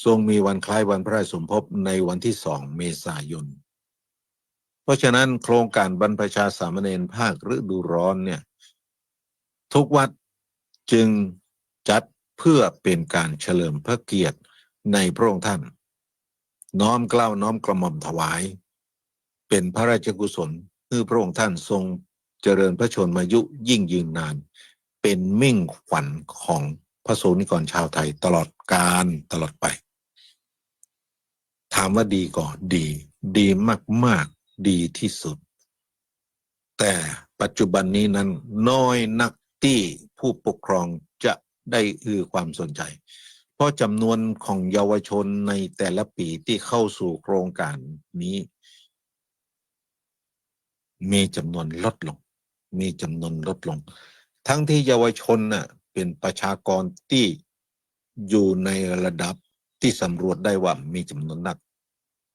ทรงมีวันคล้ายวันพระราชสมภพในวันที่2 เมษายนเพราะฉะนั้นโครงการบรรพชาสามเณรภาคฤดูร้อนเนี่ยทุกวัดจึงจัดเพื่อเป็นการเฉลิมพระเกียรติในพระองค์ท่านน้อมเกล้าน้อมกระหม่อมถวายเป็นพระราชกุศลเพื่อพระองค์ท่านทรงเจริญพระชนมายุยิ่งยืนนานเป็นมิ่งขวัญของพระสงฆ์นิกรชาวไทยตลอดกาลตลอดไปถามว่าดีก่อนดีมากดีที่สุดแต่ปัจจุบันนี้นั้นน้อยนักที่ผู้ปกครองจะได้ความสนใจเพราะจำนวนของเยาวชนในแต่ละปีที่เข้าสู่โครงการนี้มีจำนวนลดลงทั้งที่เยาวชนน่ะเป็นประชากรที่อยู่ในระดับที่สำรวจได้ว่ามีจำนวนนัก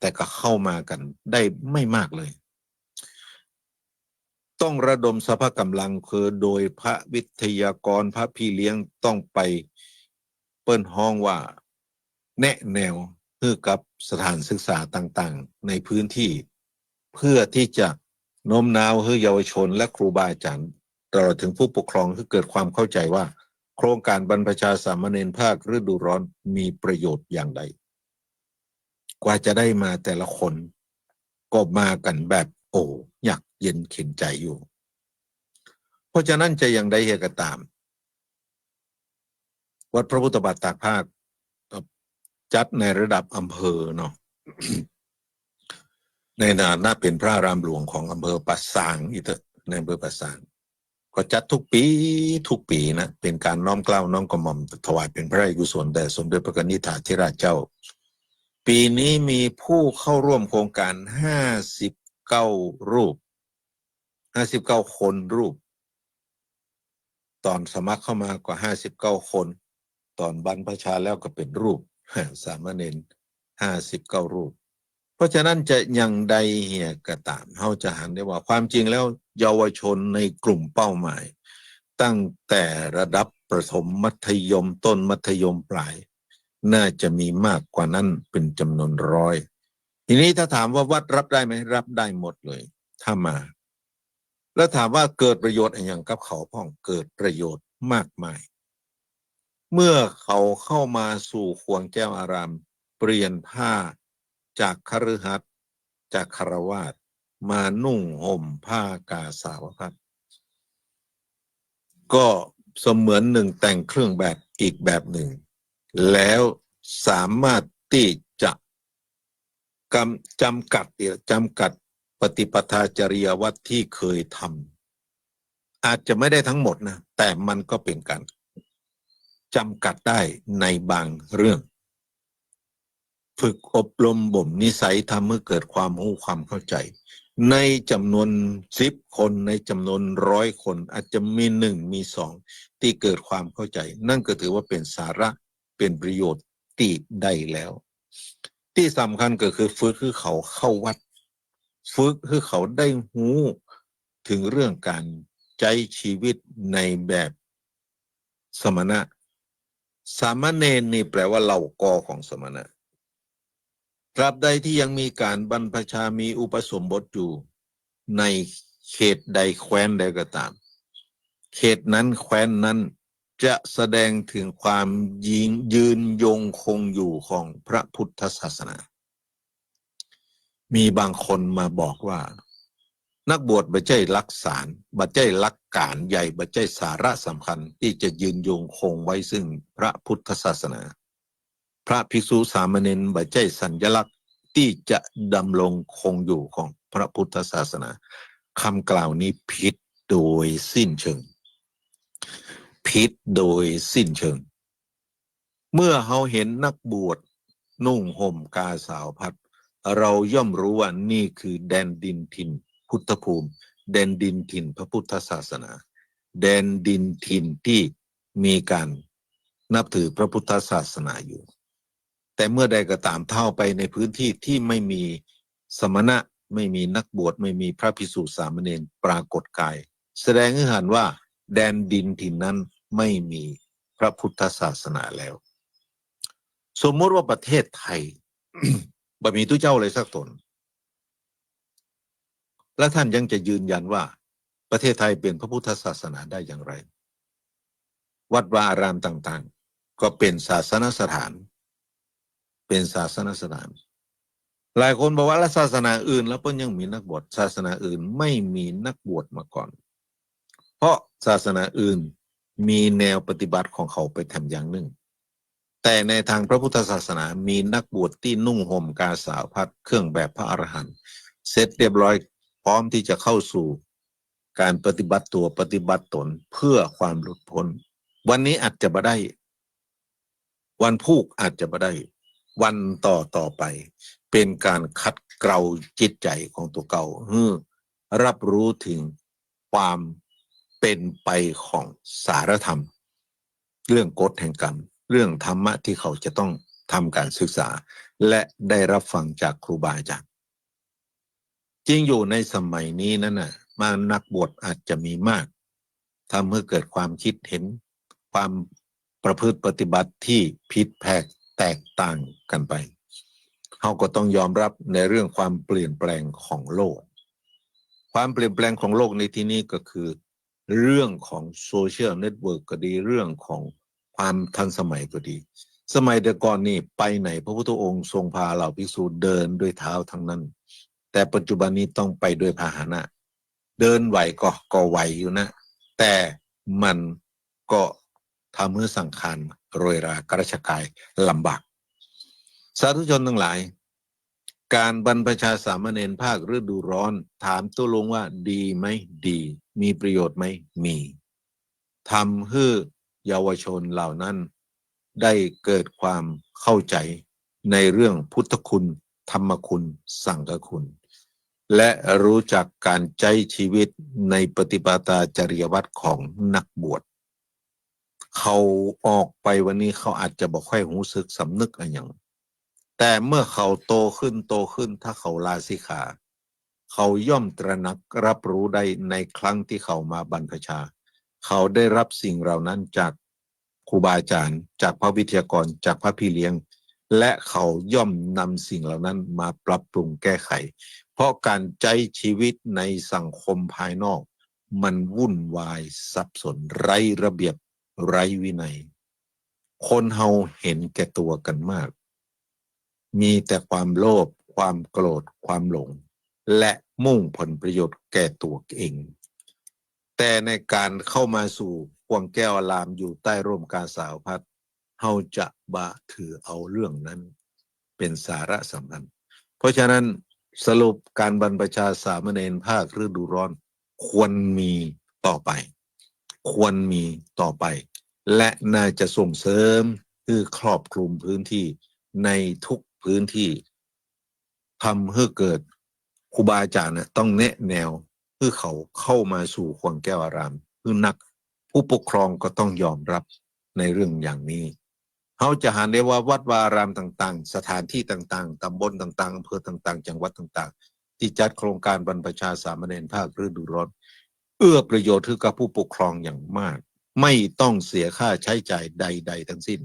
แต่ก็เข้ามากันได้ไม่มากเลยต้องระดมสภาพกำลังคือโดยพระวิทยากรพระพี่เลี้ยงต้องไปเปิ้นห้องว่าแนะแนวให้กับสถานศึกษาต่างๆในพื้นที่เพื่อที่จะโน้มน้าวให้เยาวชนและครูบาอาจารย์ตลอดถึงผู้ปกครองให้เกิดความเข้าใจว่าโครงการบรรพชาสามเณรภาคฤดูร้อนมีประโยชน์อย่างใดกว่าจะได้มาแต่ละคนก็มากันแบบอยากเย็นเข็นใจอยู่เพราะฉะนั้นจะอย่างใดก็ตามวัดพระพุทธบาทตากผ้าจัดในระดับอำเภอเนาะ ในฐานะเป็นพระรามหลวงของอำเภอป่าซางอีกในอำเภอป่าซางก็จัดทุกปีนะเป็นการน้อมเกล้าน้อมกระหม่อมถวายเป็นพระราชกุศลแด่สมเด็จพระกนิษฐาธิราชเจ้า ปีนี้มีผู้เข้าร่วมโครงการ59รูป59คนรูปตอนสมัครเข้ามากว่า59คนตอนบรรพชาแล้วก็เป็นรูปสามเณร59รูปเพราะฉะนั้นจะอย่างใดเหี่ยก็ตามเราจะหันได้ว่าความจริงแล้วเยาวชนในกลุ่มเป้าหมายตั้งแต่ระดับประถมมัธยมต้นมัธยมปลายน่าจะมีมากกว่านั้นเป็นจำนวนร้อยทีนี้ถ้าถามว่าวัดรับได้ไหมรับได้หมดเลยถ้ามาแล้วถามว่าเกิดประโยชน์อย่างกับเขาพ่องเกิดประโยชน์มากมายเมื่อเขาเข้ามาสู่ขวงแก้วอารามเปลี่ยนผ้าจากคฤหัสถ์จากคฤหัสถ์มานุ่งห่มผ้ากาสาวพัสก็เสมือนหนึ่งแต่งเครื่องแบบอีกแบบหนึ่งแล้วสามารถที่จะจำกัดปฏิปทาจริยวัตรที่เคยทำอาจจะไม่ได้ทั้งหมดนะแต่มันก็เป็นการจำกัดได้ในบางเรื่องฝึกอบรมบ่มนิสัยทำให้เกิดความรู้ความเข้าใจในจำนวน10 คนในจำนวน100 คนอาจจะมี1มี2ที่เกิดความเข้าใจนั่นก็ถือว่าเป็นสาระเป็นประโยชน์ที่ได้แล้วที่สำคัญก็คือฝึกให้เขาเข้าวัดฝึกให้เขาได้หูถึงเรื่องการใช้ชีวิตในแบบสมณะสามเณรนี่แปลว่าเหล่ากอของสมณะตราบใดที่ยังมีการบรรพชามีอุปสมบทอยู่ในเขตใดแคว้นใดก็ตามเขตนั้นแคว้นนั้นจะแสดงถึงความยืนยงคงอยู่ของพระพุทธศาสนามีบางคนมาบอกว่านักบวชบัจเจรักษาบัจเจรักการใหญ่บัจเจสาระสำคัญที่จะยืนยงคงไว้ซึ่งพระพุทธศาสนาพระภิกษุสามเณรบัจเจสัญลักษณ์ที่จะดำรงคงอยู่ของพระพุทธศาสนาคำกล่าวนี้ผิดโดยสิ้นเชิงผิดโดยสิ้นเชิงเมื่อเราเห็นนักบวชนุ่งห่มกาสาวพัดเราย่อมรู้ว่านี่คือแดนดินถิ่นพุทธภูมิแดนดินถิ่นพระพุทธศาสนาแดนดินถิ่นที่มีการนับถือพระพุทธศาสนาอยู่แต่เมื่อใดก็ตามเท่าไปในพื้นที่ที่ไม่มีสมณะไม่มีนักบวชไม่มีพระภิกษุสามเณรปรากฏกายแสดงให้เห็นว่าแดนดินถิ่นนั้นไม่มีพระพุทธศาสนาแล้วสมมติว่าประเทศไทย บ่มีตู้เจ้าเลยสักตนและท่านยังจะยืนยันว่าประเทศไทยเป็นพระพุทธศาสนาได้อย่างไรวัดวาอารามต่างๆก็เป็นศาสนสถานเป็นศาสนสถานหลายคนบอกว่าศาสนาอื่นแล้วก็ยังมีนักบวชศาสนาอื่นไม่มีนักบวชมาก่อนเพราะศาสนาอื่นมีแนวปฏิบัติของเขาไปทำอย่างหนึ่งแต่ในทางพระพุทธศาสนามีนักบวชที่นุ่งห่มกาสาวพัดเครื่องแบบพระอรหันต์เสร็จเรียบร้อยพร้อมที่จะเข้าสู่การปฏิบัติตัวปฏิบัติตนเพื่อความหลุดพ้นวันนี้อาจจะบ่ได้วันพุธอาจจะบ่ได้วันต่อไปเป็นการคัดเกลาจิตใจของตัวเก่ารับรู้ถึงความเป็นไปของสารธรรมเรื่องกฎแห่งกรรมเรื่องธรรมะที่เขาจะต้องทำการศึกษาและได้รับฟังจากครูบาอาจารย์จริงอยู่ในสมัยนี้นั้นน่ะมานักบวชอาจจะมีมากทำให้เกิดความคิดเห็นความประพฤติปฏิบัติที่ผิดแผกแตกต่างกันไปเขาก็ต้องยอมรับในเรื่องความเปลี่ยนแปลงของโลกความเปลี่ยนแปลงของโลกในที่นี้ก็คือเรื่องของโซเชียลเน็ตเวิร์กก็ดีเรื่องของความทันสมัยก็ดีสมัยแต่ก่อนนี่ไปไหนพระพุทธองค์ทรงพาเหล่าภิกษุเดินด้วยเท้าทั้งนั้นแต่ปัจจุบันนี้ต้องไปด้วยพาหนะเดินไหวก็ไหวอยู่นะแต่มันก็ทำให้สังขารโรยรากระชากายลำบากสาธุชนทั้งหลายการบรรพชาสามเณรภาคฤดูร้อนถามตัวลงว่าดีไหมดีมีประโยชน์ไหมมีทำให้เยาวชนเหล่านั้นได้เกิดความเข้าใจ ในเรื่องพุทธคุณธรรมคุณสังฆคุณ และรู้จักการใช้ชีวิตในปฏิปทาจริยวัตรของนักบวชเขาออกไปวันนี้เขาอาจจะบอกค่อยรู้สึกสำนึกอะไรอย่างแต่เมื่อเขาโตขึ้นถ้าเขาลาสิกขาเขาย่อมตระหนักรับรู้ได้ในครั้งที่เขามาบรรพชาเขาได้รับสิ่งเหล่านั้นจากครูบาอาจารย์จากพระวิทยากรจากพระพี่เลี้ยงและเขาย่อมนำสิ่งเหล่านั้นมาปรับปรุงแก้ไขเพราะการใช้ชีวิตในสังคมภายนอกมันวุ่นวายสับสนไร้ระเบียบไร้วินัยคนเฮาเห็นแก่ตัวกันมากมีแต่ความโลภความโกรธความหลงและมุ่งผลประโยชน์แก่ตัวเองแต่ในการเข้ามาสู่พวงแก้วอารามอยู่ใต้ร่มกาสาวพัดเฮาจะบะถือเอาเรื่องนั้นเป็นสาระสำคัญเพราะฉะนั้นสรุปการบรรพชาสามเณรภาคฤดูร้อนควรมีต่อไปและน่าจะส่งเสริมคือครอบคลุมพื้นที่ในทุกพื้นที่ทำให้เกิดครูบาอาจารย์ต้องแนะแนวคือเขาเข้ามาสู่ขวงแก้วอารามคือนักผู้ปกครองก็ต้องยอมรับในเรื่องอย่างนี้เขาจะหาได้ว่าวัดวาอารามต่างๆสถานที่ต่างๆตำบลต่างๆอำเภอต่างๆจังหวัดต่างๆที่จัดโครงการบรรพชาสามเณรภาคฤดูร้อนเอื้อประโยชน์ให้กับผู้ปกครองอย่างมากไม่ต้องเสียค่าใช้จ่ายใดๆทั้งสิ้น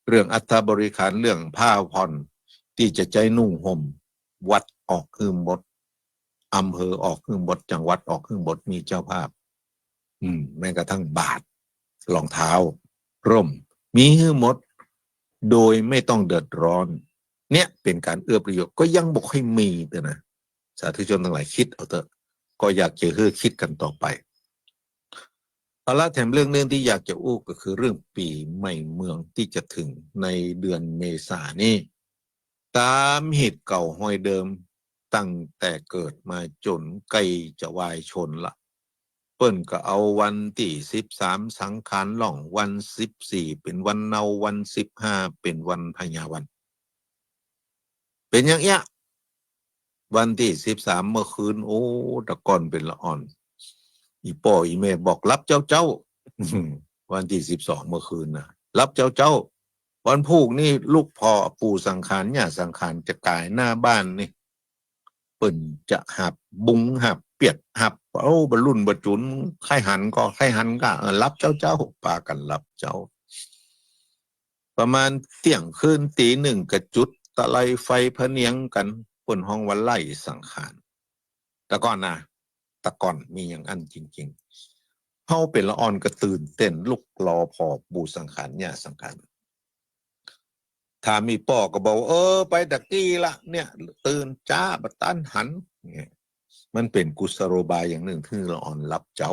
เรื่องอัฐบริขารเรื่องผ้าผ่อนที่จะใจนุ่งห่มวัดออกคือหมดอำเภอออกคือหมดจังหวัดออกคือหมดมีเจ้าภาพแม้กระทั่งบาทรองเท้าร่มมีให้หมดโดยไม่ต้องเดือดร้อนเนี่ยเป็นการเอื้อประโยชน์ก็ยังบอกให้มีเถอะนะสาธุชนทั้งหลายคิดเอาเถอะก็อยากจะให้คิดกันต่อไปเอาละแถมเรื่องนึงที่อยากจะอู้ก็คือเรื่องปีใหม่เมืองที่จะถึงในเดือนเมษายนนี้ตามเหตุเก่าห้อยเดิมตั้งแต่เกิดมาจนใกล้จะวายชนละเปิ้นก็เอาวันที่13สังขารล่องวัน14เป็นวันเนาวัน15เป็นวันพญาวันเป็นอย่างเงี้ยวันที่13เมื่อคืนโอ้ตะก่อนเป็นละอ่อนอีป่ออีเมบอกรับเจ้าวันที่12เมื่อคืนนะรับเจ้าวันพุกนี่ลูกพ่อปู่สังขารเนี่ยสังขารจะกายหน้าบ้านนี่เปิ่นจะหับบุงหับเปียดหับบรรลุนบรรจุนไข่หันก็รับเจ้าปากันรับเจ้าประมาณเที่ยงคืนตีหนึ่งกระจุดตะไลไฟพะเนียงกันบนห้องวันไล่สังขารแต่ก่อนนะแต่ก่อนมีอย่างอันจริงๆเขาเป็นละอ่อนก็ตื่นเต้นลุกรอพอบูสังขารเนี่ยสังขารถ้ามีป่อก็บอกไปตะกี้ละเนี่ยตื่นจ้าบัตันหันเนี่ยมันเป็นกุศโลบายอย่างหนึ่งที่ละอ่อนรับเจ้า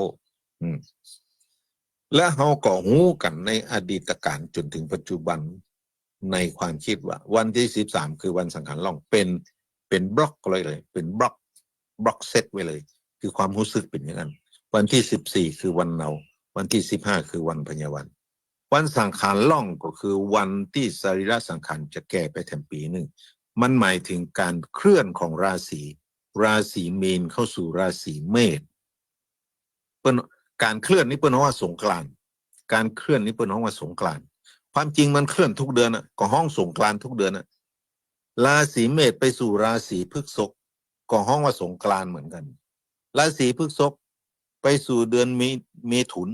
และเขาก็หูกันในอดีตการจนถึงปัจจุบันในความคิดว่าวันที่13คือวันสังขารล่องเป็นบล็อกเลยเป็นบล็อกเซตไว้เลยคือความรู้สึกเป็นอย่างนั้นวันที่14คือวันเนาวันที่15คือวันพญาวันวันสังขารล่องก็คือวันที่สรีระสังขารจะแก่ไปแถมปีหนึ่งมันหมายถึงการเคลื่อนของราศีมีนเข้าสู่ราศีเมษเป็นการเคลื่อนนี้เป็นว่าสงกรานต์การเคลื่อนนี้เป็นว่าสงกรานต์ความจริงมันเคลื่อนทุกเดือนก็ห้องสงกรานต์ทุกเดือนราศีเมษไปสู่ราศีพฤษภก็ห้องว่าสงกรานต์เหมือนกันราศีพฤษภไปสู่เดือนเมถุน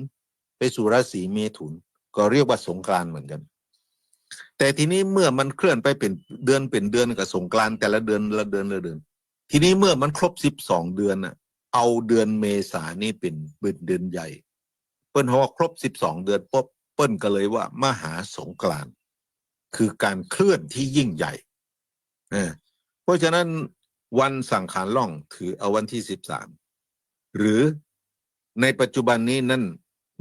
ไปสู่ราศีเมถุนก็เรียกว่าสงกรานต์เหมือนกันแต่ทีนี้เมื่อมันเคลื่อนไปเป็นเดือนกับสงกรานต์แต่ละเดือนทีนี้เมื่อมันครบ12เดือนเอาเดือนเมษานี่เป็นเดือนใหญ่เปิ้นว่าครบ12เดือนปุ๊บเปิ้นก็เลยว่ามหาสงกรานต์คือการเคลื่อนที่ยิ่งใหญ่เพราะฉะนั้นวันสังขารล่องถือเอาวันที่13หรือในปัจจุบันนี้นั่น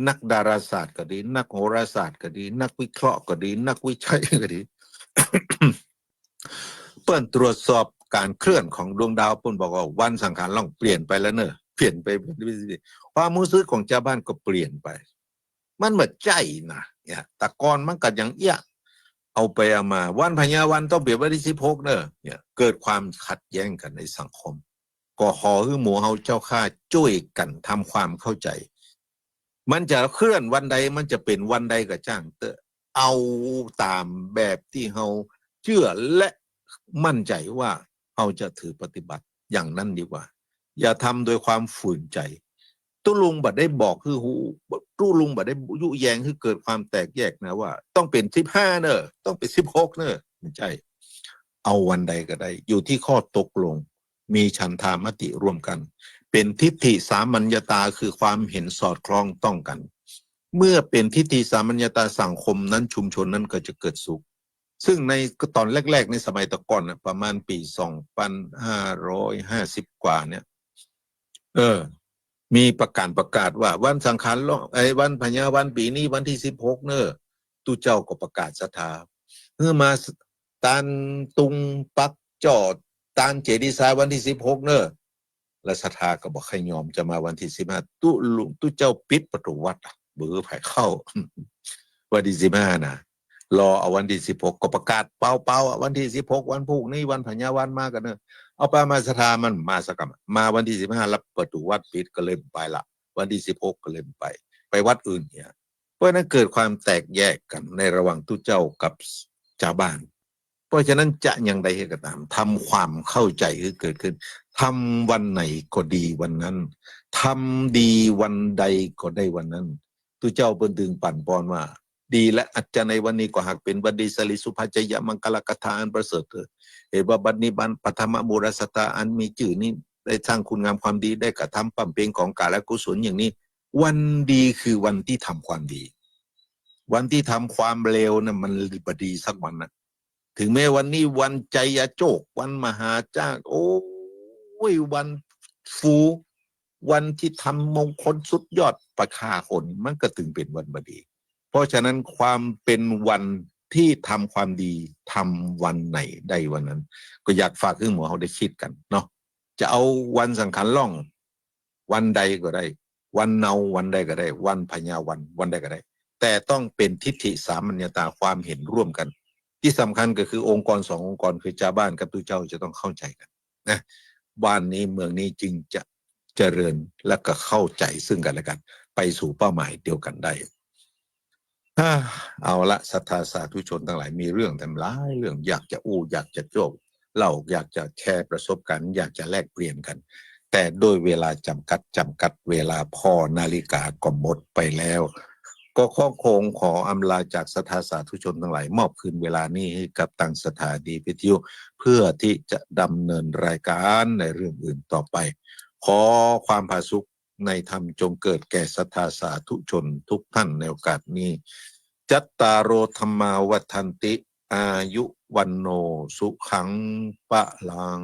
นักดาราศาสตร์ก็ดีนักโหราศาสตร์ก็ดีนักวิเคราะห์ก็ดีนักวิจัยก็ดี เปิ้นตรวจสอบการเคลื่อนของดวงดาวเปิ้นบอกว่าวันสังขารล่องเปลี่ยนไปแล้วเนอะเปลี่ยนไปความรู้สึกของชาวบ้านก็เปลี่ยนไปมันเหมือนใจนะเนี่ยแต่ก่อนมันก็ยังเอี้ย เอาไปเอามาวันพญาวันต้องเปลี่ยนวันที่16เนอะเนี่ยเกิดความขัดแย้งกันในสังคมก็ขอให้หมู่เฮาเจ้าข้าช่วยกันทำความเข้าใจมันจะเคลื่อนวันใดมันจะเป็นวันใดก็จ้างเตอะเอาตามแบบที่เฮาเชื่อและมั่นใจว่าเฮาจะถือปฏิบัติอย่างนั้นดีกว่าอย่าทำโดยความฝืนใจตู้ลุงบัดได้บอกคือหูตู้ลุงบัดได้ยุแยงคือเกิดความแตกแยกนะว่าต้องเป็น15เนอะต้องเป็น16เนอะไม่ใช่เอาวันใดก็ได้อยู่ที่ข้อตกลงมีฉันทามติร่วมกันเป็นทิฏฐิสามัญญตาคือความเห็นสอดคล้องต้องกันเมื่อเป็นทิฏฐิสามัญญตาสังคมนั้นชุมชนนั้นก็จะเกิดสุขซึ่งในตอนแรกๆในสมัยตะก่อนนะประมาณปี2550กว่าเนี่ยมีประกาศว่าวันสังขารล่องวันพญาวันปีนี้วันที่16เนอะตู้เจ้าก็ประกาศศรัทธาเมื่อมาตานตุงปักจอดตานเจดีย์ทรายวันที่16เนอะและศรัทธาก็บอกให้ยอมจะมาวันที่15ตู้เจ้าปิดประตูวัดเบือไผ่เข้า วันที่15นะรอเอาวันที่16ก็ประกาศเปล่าวันที่16วันพรุ่งนี้วันพญาวันมากันเนอะเอาไปมาศรัทธามันมาสักกันมาวันที่15รับประตูวัดปิดก็เลยไปละวันที่16ก็เลยไปวัดอื่นเนี่ยเพราะนั้นเกิดความแตกแยกกันในระหว่างตู้เจ้ากับชาวบ้านเพราะฉะนั้นจะอย่างใดก็ตามทำความเข้าใจคือเกิดขึ้นทำวันไหนก็ดีวันนั้นทำดีวันใดก็ได้วันนั้นตู้เจ้าเปิ้นถึงปั่นปอนว่าดีและอาจจะในวันนี้ก็หากเป็นบัดดีสลิสุภาจยมังคลกถาอันประเสริฐเถิดเหตุว่าบัดนี้บันปฐมมูรสตาอันมีชื่อนี้ได้สร้างคุณงามความดีได้กระทำปั่มเพลงของกาลกุศลอย่างนี้วันดีคือวันที่ทำความดีวันที่ทำความเลวนะมันบดีสักวันนะถึงแม้วันนี้วันใจยโจกวันมหาจ้างโอ้ยวันฟูวันที่ทำมงคลสุดยอดประคาคนมันก็ถึงเป็นวันบดีเพราะฉะนั้นความเป็นวันที่ทำความดีทำวันไหนได้วันนั้นก็อยากฝากให้หมอเขาได้คิดกันเนาะจะเอาวันสังขารล่องวันใดก็ได้วันเนาวันใดก็ได้วันพญาวันใดก็ได้แต่ต้องเป็นทิฏฐิสามัญญตาความเห็นร่วมกันที่สำคัญก็คือองค์กร2องค์กรคือชาวบ้านกับตู้เจ้าจะต้องเข้าใจกันนะบ้านนี้เมืองนี้จึงจะเจริญและก็เข้าใจซึ่งกันและกันไปสู่เป้าหมายเดียวกันได้เอาละศรัทธาสาธุชนทั้งหลายมีเรื่องทำร้ายเรื่องอยากจะอยากจะโจกเล่าอยากจะแชร์ประสบการณ์อยากจะแลกเปลี่ยนกันแต่โดยเวลาจำกัดเวลาพอนาฬิกาก็หมดไปแล้วก็คงขออำลาจากศรัทธาสาธุชนทั้งหลายมอบคืนเวลานี้ให้กับทางสถานีวิทยุเพื่อที่จะดำเนินรายการในเรื่องอื่นต่อไปขอความผาสุกในธรรมจงเกิดแก่ศรัทธาสาธุชนทุกท่านในโอกาสนี้จัตตารโอธรรมาวัฏันติอายุวันโนสุขังปะลัง